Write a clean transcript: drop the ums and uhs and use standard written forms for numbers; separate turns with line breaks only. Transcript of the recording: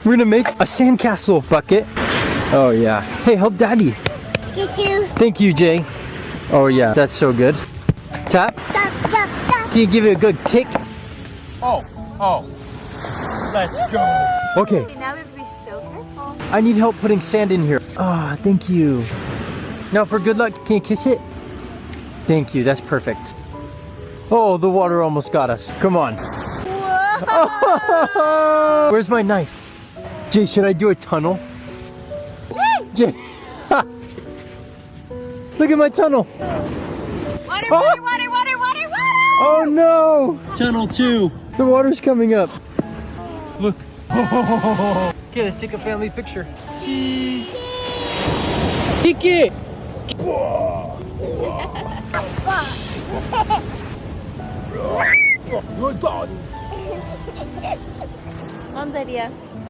We're gonna make a sandcastle bucket. Oh yeah. Hey, help Daddy. Thank you, Jay. Oh yeah, that's so good. Tap. Can you give it a good kick?
Oh. Let's go.
Okay.
Now we have to be so careful.
I need help putting sand in here. Ah, thank you. Now for good luck, can you kiss it? Thank you, that's perfect. Oh, the water almost got us. Come on.
Whoa.
Where's my knife? Jay, should I do a tunnel? Jay. Look at my tunnel.
Water.
Oh no.
Tunnel 2.
The water's coming up. Look. Okay, let's take a family picture. Cheese. Kiki.
Mom's idea.